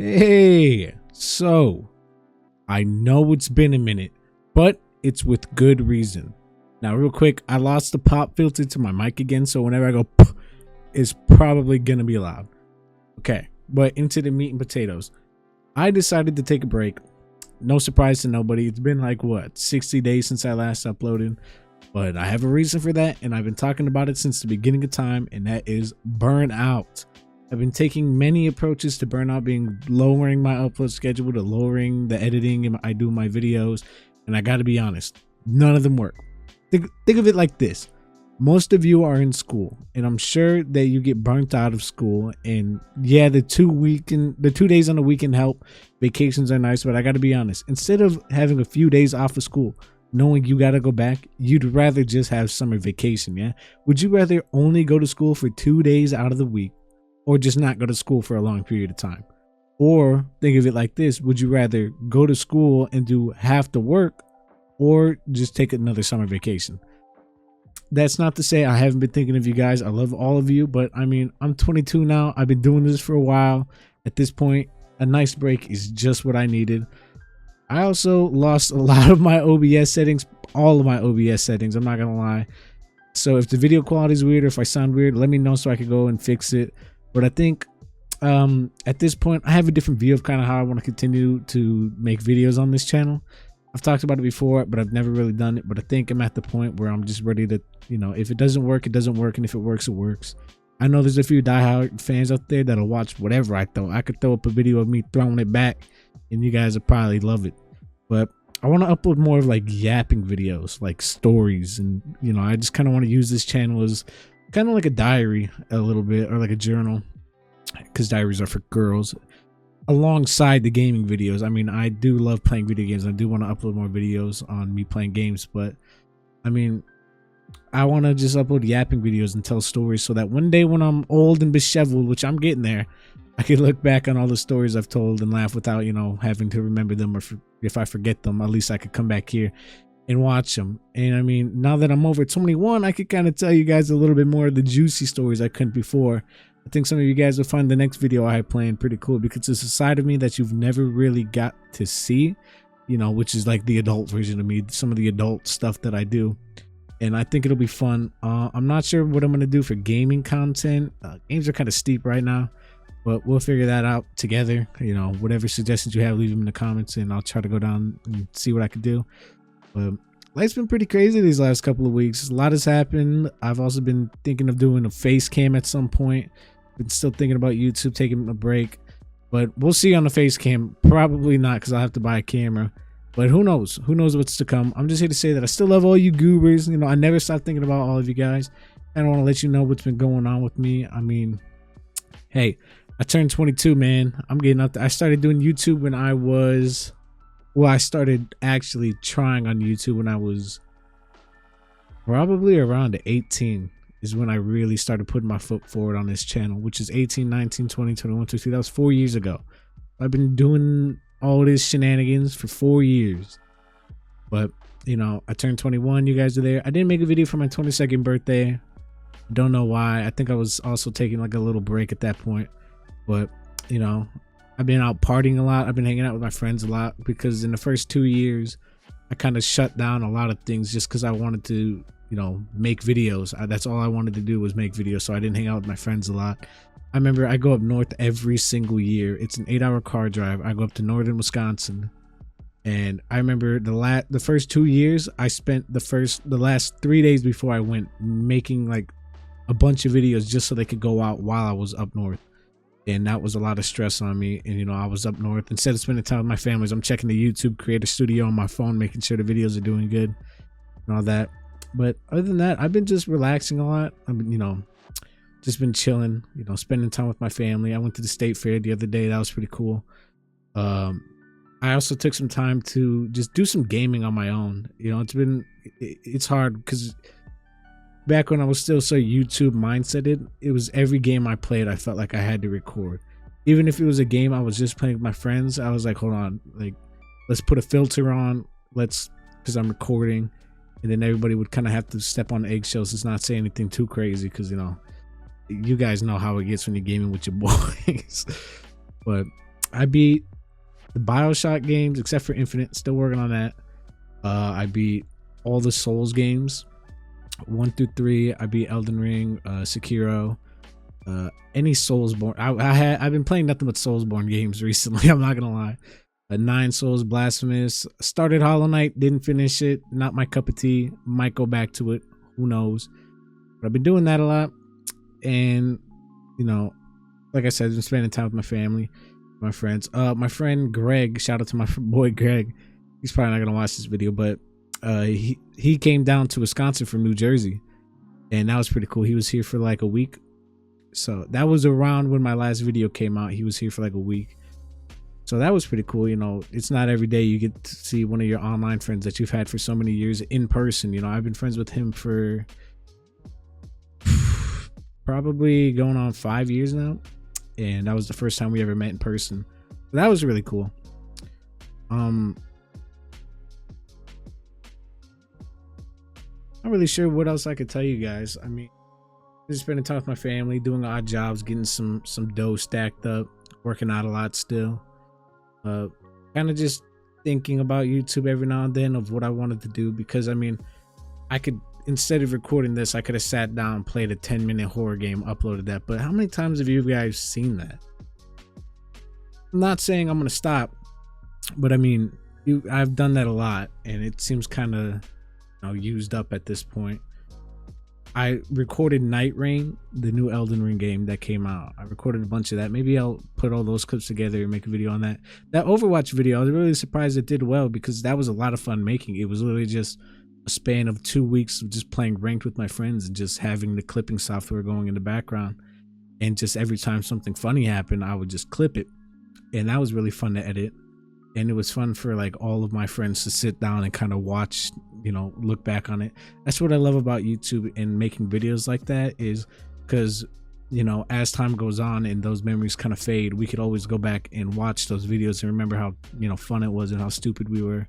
Hey, so I know it's been a minute, but it's with good reason. Now, real quick, I lost the pop filter to my mic again, so whenever I go, it's probably gonna be loud. Okay, but into the meat and potatoes. I decided to take a break. No surprise to nobody. It's been like, what, 60 days since I last uploaded, but I have a reason for that, and I've been talking about it since the beginning of time, and that is burnout. I've been taking many approaches to burnout, being lowering my upload schedule, to lowering the editing I do my videos, and I gotta be honest, none of them work. Think of it like this. Most of you are in school, and I'm sure that you get burnt out of school, and yeah, the 2 days on the weekend help. Vacations are nice, but I gotta be honest, instead of having a few days off of school, knowing you gotta go back, you'd rather just have summer vacation. Yeah, would you rather only go to school for 2 days out of the week, or just not go to school for a long period of time? Or think of it like this: would you rather go to school and do half the work, or just take another summer vacation? That's not to say I haven't been thinking of you guys. I love all of you, but I mean, I'm 22 now. I've been doing this for a while. At this point, a nice break is just what I needed. I also lost a lot of my OBS settings, all of my OBS settings, I'm not gonna lie. So if the video quality is weird, or if I sound weird, let me know so I can go and fix it. But I think at this point, I have a different view of kind of how I want to continue to make videos on this channel. I've talked about it before, but I've never really done it. But I think I'm at the point where I'm just ready to, if it doesn't work, it doesn't work. And if it works, it works. I know there's a few diehard fans out there that'll watch whatever I throw. I could throw up a video of me throwing it back, and you guys will probably love it. But I want to upload more of like yapping videos, like stories. And, I just kind of want to use this channel as kind of like a diary a little bit, or like a journal, because diaries are for girls, alongside the gaming videos. I mean, I do love playing video games. I do want to upload more videos on me playing games, but I mean, I want to just upload yapping videos and tell stories so that one day when I'm old and disheveled, which I'm getting there, I can look back on all the stories I've told and laugh without, having to remember them, or if I forget them, at least I could come back here and watch them. And I mean, now that I'm over 21, I could kind of tell you guys a little bit more of the juicy stories I couldn't before. I think some of you guys will find the next video I have planned pretty cool, because it's a side of me that you've never really got to see, which is like the adult version of me, some of the adult stuff that I do. And I think it'll be fun. I'm not sure what I'm going to do for gaming content. Games are kind of steep right now, but we'll figure that out together. Whatever suggestions you have, leave them in the comments, and I'll try to go down and see what I could do. But life's been pretty crazy these last couple of weeks. A lot has happened. I've also been thinking of doing a face cam at some point. Been still thinking about YouTube, taking a break, but we'll see on the face cam. Probably not, because I'll have to buy a camera. But who knows? Who knows what's to come? I'm just here to say that I still love all you goobers. I never stop thinking about all of you guys. I don't want to let you know what's been going on with me. I mean, hey, I turned 22, man. I'm getting up there. I started doing YouTube when I was... Well, I started actually trying on YouTube when I was probably around 18 is when I really started putting my foot forward on this channel, which is 18, 19, 20, 21, 22. That was 4 years ago. I've been doing all this shenanigans for 4 years. But, I turned 21. You guys are there. I didn't make a video for my 22nd birthday. Don't know why. I think I was also taking like a little break at that point. But, I've been out partying a lot. I've been hanging out with my friends a lot, because in the first 2 years, I kind of shut down a lot of things just because I wanted to, make videos. That's all I wanted to do was make videos. So I didn't hang out with my friends a lot. I remember I go up north every single year. It's an 8-hour car drive. I go up to northern Wisconsin. And I remember the first 2 years, I spent the last 3 days before I went making like a bunch of videos just so they could go out while I was up north. And that was a lot of stress on me. And, I was up north. Instead of spending time with my families, I'm checking the YouTube Creator Studio on my phone, making sure the videos are doing good and all that. But other than that, I've been just relaxing a lot. I've been, just been chilling, spending time with my family. I went to the state fair the other day. That was pretty cool. I also took some time to just do some gaming on my own. It's hard because back when I was still so YouTube mindseted, it was every game I played, I felt like I had to record. Even if it was a game I was just playing with my friends, I was like, hold on, like, let's put a filter on, because I'm recording. And then everybody would kind of have to step on eggshells to not say anything too crazy, because, you guys know how it gets when you're gaming with your boys. But I beat the BioShock games except for Infinite, still working on that. I beat all the Souls games 1 through 3. I beat Elden Ring, Sekiro, any Soulsborne. I've been playing nothing but Soulsborne games recently. I'm not gonna lie. 9 Souls, Blasphemous. Started Hollow Knight, didn't finish it. Not my cup of tea. Might go back to it. Who knows? But I've been doing that a lot, and you know, like I said, I've been spending time with my family, my friends. My friend Greg. Shout out to my boy Greg. He's probably not gonna watch this video, but he came down to Wisconsin from New Jersey, and that was pretty cool. He was here for like a week. So that was around when my last video came out. He was here for like a week. So that was pretty cool. You know, it's not every day you get to see one of your online friends that you've had for so many years in person. You know, I've been friends with him for probably going on 5 years now. And that was the first time we ever met in person. So that was really cool. Not really sure what else I could tell you guys. I mean, just spending time with my family, doing odd jobs, getting some dough stacked up, working out a lot still. Kind of just thinking about YouTube every now and then of what I wanted to do, because I mean, I could, instead of recording this, I could have sat down, played a 10-minute horror game, uploaded that. But how many times have you guys seen that? I'm not saying I'm gonna stop, but I mean, I've done that a lot, and it seems kind of used up at this point. I recorded Night Rain, the new Elden Ring game that came out. I recorded a bunch of that. Maybe I'll put all those clips together and make a video on that. That Overwatch video, I was really surprised it did well, because that was a lot of fun making. It was literally just a span of 2 weeks of just playing ranked with my friends and just having the clipping software going in the background. And just every time something funny happened, I would just clip it. And that was really fun to edit. And it was fun for like all of my friends to sit down and kind of watch, you know, look back on it. That's what I love about YouTube and making videos like that, is because, you know, as time goes on and those memories kind of fade, we could always go back and watch those videos and remember how, you know, fun it was and how stupid we were.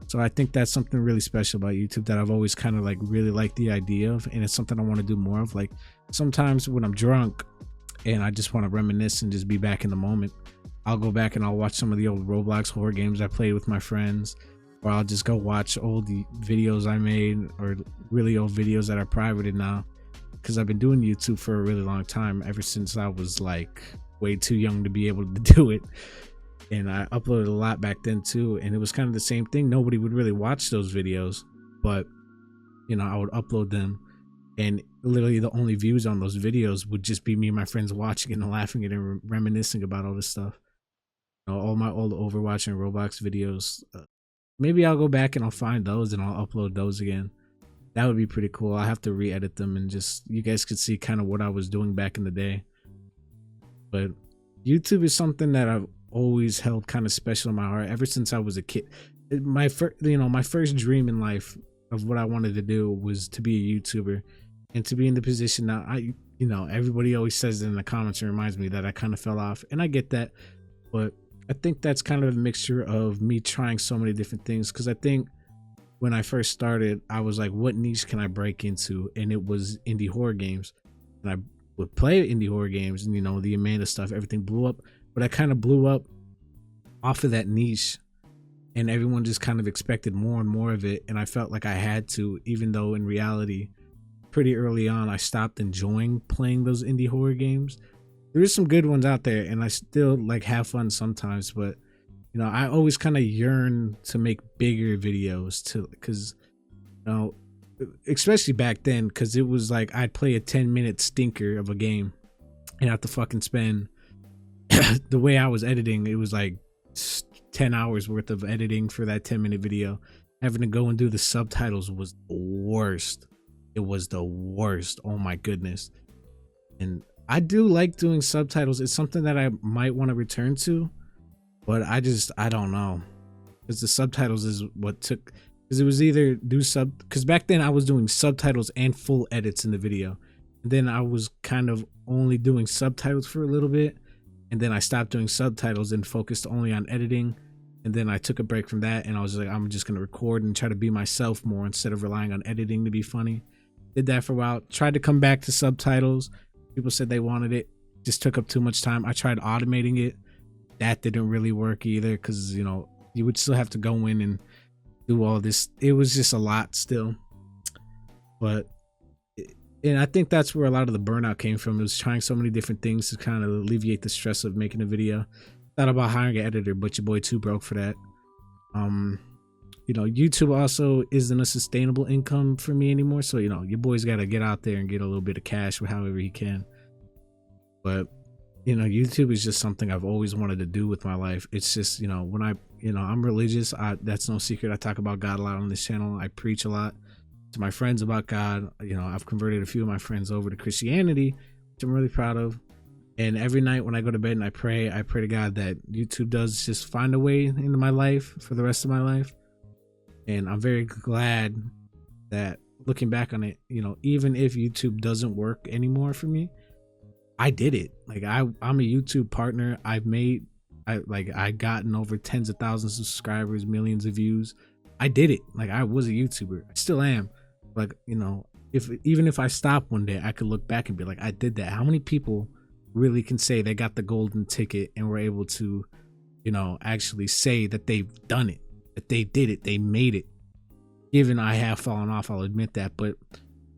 So I think that's something really special about YouTube that I've always kind of like really liked the idea of, and it's something I want to do more of. Like sometimes when I'm drunk and I just want to reminisce and just be back in the moment, I'll go back and I'll watch some of the old Roblox horror games I played with my friends, or I'll just go watch old videos I made, or really old videos that are privated now, because I've been doing YouTube for a really long time, ever since I was like way too young to be able to do it. And I uploaded a lot back then too, and it was kind of the same thing. Nobody would really watch those videos, but you know, I would upload them, and literally the only views on those videos would just be me and my friends watching it and laughing at it and reminiscing about all this stuff. You know, all my old Overwatch and Roblox videos. Maybe I'll go back and I'll find those and I'll upload those again. That would be pretty cool. I'll have to re-edit them, and just, you guys could see kind of what I was doing back in the day. But YouTube is something that I've always held kind of special in my heart ever since I was a kid. My first dream in life of what I wanted to do was to be a YouTuber, and to be in the position now. You know, everybody always says it in the comments and reminds me that I kind of fell off, and I get that, but I think that's kind of a mixture of me trying so many different things, because I think when I first started, I was like, what niche can I break into? And it was indie horror games. And I would play indie horror games, and, you know, the Amanda stuff, everything blew up. But I kind of blew up off of that niche, and everyone just kind of expected more and more of it. And I felt like I had to, even though in reality, pretty early on, I stopped enjoying playing those indie horror games. There is some good ones out there, and I still like have fun sometimes, but you know, I always kind of yearn to make bigger videos too, because, you know, especially back then, because it was like I'd play a 10-minute stinker of a game and have to fucking spend the way I was editing, it was like 10 hours worth of editing for that 10-minute video. Having to go and do the subtitles was the worst. It was the worst. Oh my goodness. And I do like doing subtitles. It's something that I might want to return to, but I don't know, because the subtitles is what took, because it was either because back then I was doing subtitles and full edits in the video, and then I was kind of only doing subtitles for a little bit, and then I stopped doing subtitles and focused only on editing, and then I took a break from that, and I was like, I'm just gonna record and try to be myself more instead of relying on editing to be funny. Did that for a while, tried to come back to subtitles. People said they wanted it, just took up too much time. I tried automating it, that didn't really work either, because you know, you would still have to go in and do all this. It was just a lot still. But and I think that's where a lot of the burnout came from. It was trying so many different things to kind of alleviate the stress of making a video. Thought about hiring an editor, but your boy too broke for that. You know, YouTube also isn't a sustainable income for me anymore. So, you know, your boy's got to get out there and get a little bit of cash however he can. But, you know, YouTube is just something I've always wanted to do with my life. It's just, you know, when I'm religious. That's no secret. I talk about God a lot on this channel. I preach a lot to my friends about God. You know, I've converted a few of my friends over to Christianity, which I'm really proud of. And every night when I go to bed and I pray to God that YouTube does just find a way into my life for the rest of my life. And I'm very glad that looking back on it, you know, even if YouTube doesn't work anymore for me, I did it. Like I'm a YouTube partner. I gotten over tens of thousands of subscribers, millions of views. I did it. Like I was a YouTuber. I still am. Like, you know, even if I stop one day, I could look back and be like, I did that. How many people really can say they got the golden ticket and were able to, you know, actually say that they've done it, that they did it, they made it? Given I have fallen off, I'll admit that, but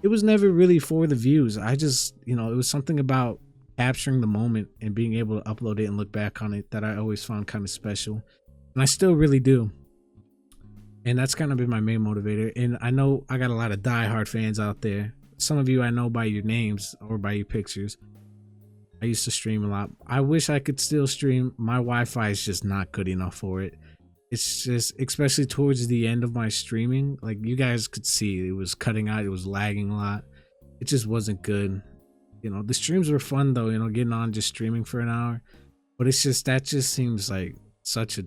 it was never really for the views. I just, you know, it was something about capturing the moment and being able to upload it and look back on it that I always found kind of special. And I still really do. And that's kind of been my main motivator. And I know I got a lot of diehard fans out there. Some of you I know by your names or by your pictures. I used to stream a lot. I wish I could still stream. My Wi-Fi is just not good enough for it. It's just, especially towards the end of my streaming, like you guys could see, it was cutting out, it was lagging a lot. It just wasn't good. You know, the streams were fun though, you know, getting on just streaming for an hour. But it's just, that just seems like such a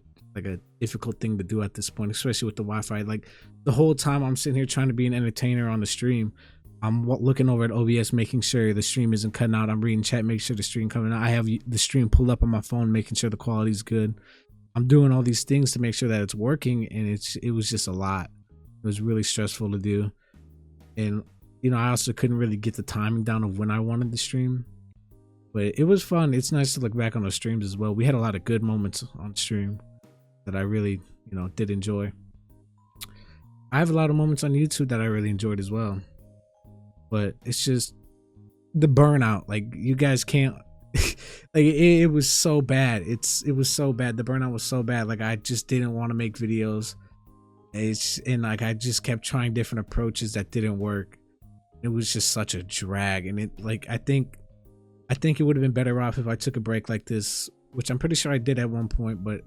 difficult thing to do at this point, especially with the Wi-Fi. Like the whole time I'm sitting here trying to be an entertainer on the stream, I'm looking over at OBS, making sure the stream isn't cutting out. I'm reading chat, making sure the stream coming out. I have the stream pulled up on my phone, making sure the quality is good. I'm doing all these things to make sure that it's working, and it was just a lot. It was really stressful to do. And, you know, I also couldn't really get the timing down of when I wanted to stream. But it was fun. It's nice to look back on those streams as well. We had a lot of good moments on stream that I really, you know, did enjoy. I have a lot of moments on YouTube that I really enjoyed as well. But it's just the burnout. Like, you guys can't, like, it was so bad. It was so bad. The burnout was so bad. Like, I just didn't want to make videos. And like, I just kept trying different approaches that didn't work. It was just such a drag. And it, like, I think it would have been better off if I took a break like this, which I'm pretty sure I did at one point, but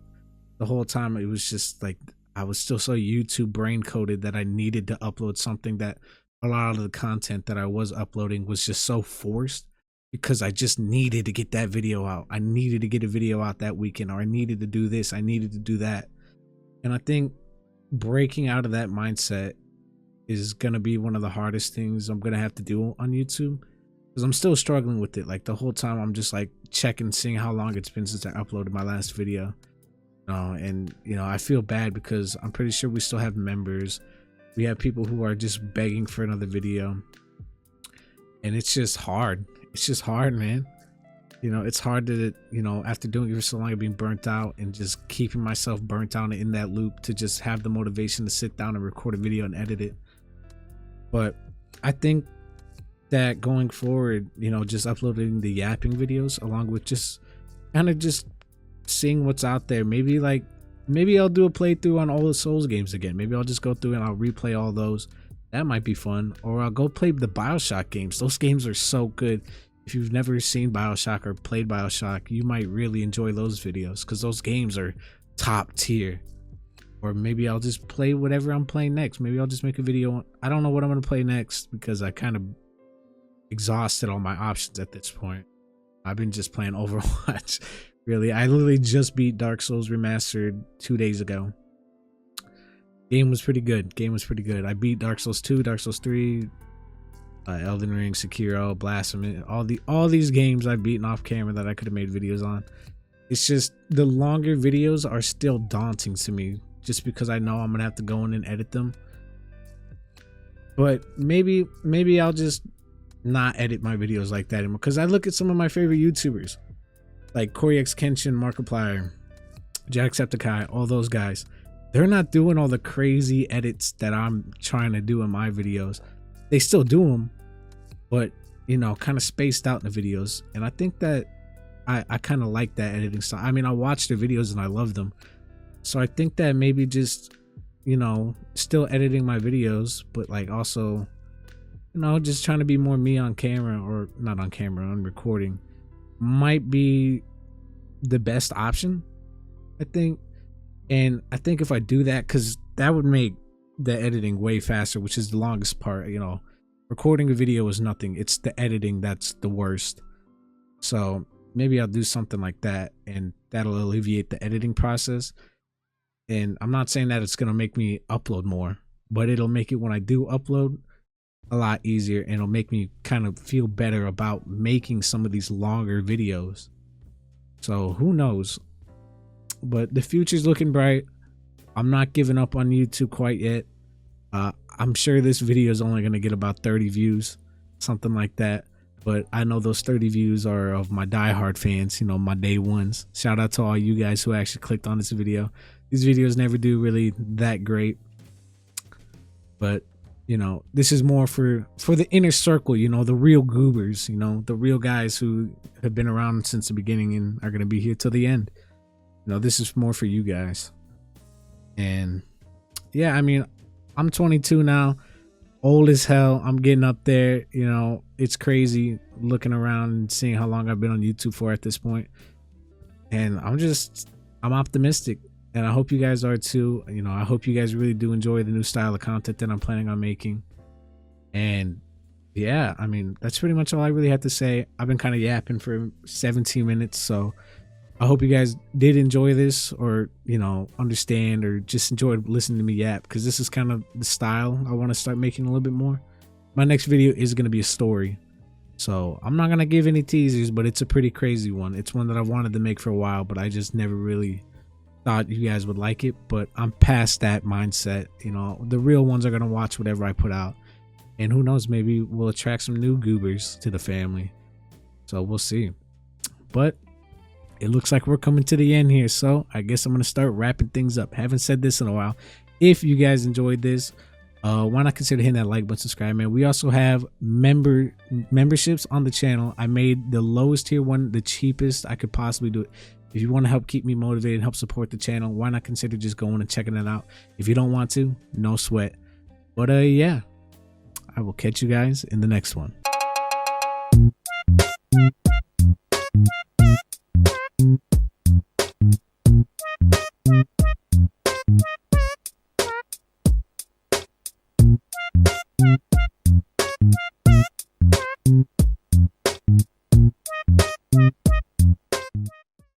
the whole time it was just like, I was still so YouTube brain coded that I needed to upload something, that a lot of the content that I was uploading was just so forced, because I just needed to get that video out. I needed to get a video out that weekend, or I needed to do this, I needed to do that. And I think breaking out of that mindset is going to be one of the hardest things I'm going to have to do on YouTube, because I'm still struggling with it. Like, the whole time I'm just like checking, seeing how long it's been since I uploaded my last video. And, you know, I feel bad because I'm pretty sure we still have members. We have people who are just begging for another video. And it's just hard. It's just hard, man. You know, it's hard to, you know, after doing it for so long and being burnt out and just keeping myself burnt out in that loop, to just have the motivation to sit down and record a video and edit it. But I think that going forward, you know, just uploading the yapping videos along with just kind of just seeing what's out there. Maybe I'll do a playthrough on all the Souls games again. Maybe I'll just go through and I'll replay all those. That might be fun. Or I'll go play the BioShock games. Those games are so good. If you've never seen BioShock or played BioShock, you might really enjoy those videos, because those games are top tier. Or maybe I'll just play whatever I'm playing next. Maybe I'll just make a video. I don't know what I'm going to play next, because I kind of exhausted all my options at this point. I've been just playing Overwatch. Really, I literally just beat Dark Souls Remastered 2 days ago. Game was pretty good. I beat Dark Souls 2, Dark Souls 3, Elden Ring, Sekiro, Blasphemous. All these games I've beaten off camera that I could have made videos on. It's just the longer videos are still daunting to me, just because I know I'm gonna have to go in and edit them. But maybe I'll just not edit my videos like that anymore, because I look at some of my favorite YouTubers. like Koryax Kenshin, Markiplier, Jacksepticeye, all those guys, they're not doing all the crazy edits that I'm trying to do in my videos. They still do them, but you know, kind of spaced out in the videos. And I think that I kind of like that editing style. I mean, I watch their videos and I love them. So I think that maybe just, you know, still editing my videos, but like also, you know, just trying to be more me on camera, or not on camera, on recording, might be the best option, I think. And I think if I do that, because that would make the editing way faster, which is the longest part. You know, recording a video is nothing, it's the editing that's the worst. So maybe I'll do something like that, and that'll alleviate the editing process. And I'm not saying that it's gonna make me upload more, but it'll make it, when I do upload, a lot easier, and it'll make me kind of feel better about making some of these longer videos. So who knows, but the future's looking bright. I'm not giving up on YouTube quite yet. I'm sure this video is only going to get about 30 views, something like that, but I know those 30 views are of my diehard fans, you know, my day ones. Shout out to all you guys who actually clicked on this video. These videos never do really that great, but you know, this is more for the inner circle, you know, the real goobers, you know, the real guys who have been around since the beginning and are going to be here till the end. You know, this is more for you guys. And yeah, I mean, I'm 22 now, old as hell. I'm getting up there, you know, it's crazy looking around and seeing how long I've been on YouTube for at this point. And I'm optimistic. And I hope you guys are too. You know, I hope you guys really do enjoy the new style of content that I'm planning on making. And yeah, I mean, that's pretty much all I really have to say. I've been kind of yapping for 17 minutes. So I hope you guys did enjoy this, or, you know, understand, or just enjoyed listening to me yap, because this is kind of the style I want to start making a little bit more. My next video is going to be a story. So I'm not going to give any teasers, but it's a pretty crazy one. It's one that I wanted to make for a while, but I just never really thought you guys would like it. But I'm past that mindset. You know, the real ones are gonna watch whatever I put out, and who knows, maybe we'll attract some new goobers to the family. So we'll see. But it looks like we're coming to the end here, so I guess I'm gonna start wrapping things up. Haven't said this in a while. If you guys enjoyed this, why not consider hitting that like button, subscribe, man. We also have memberships on the channel. I made the lowest tier one the cheapest I could possibly do it. If you want to help keep me motivated and help support the channel, why not consider just going and checking it out? If you don't want to, no sweat. But yeah, I will catch you guys in the next one.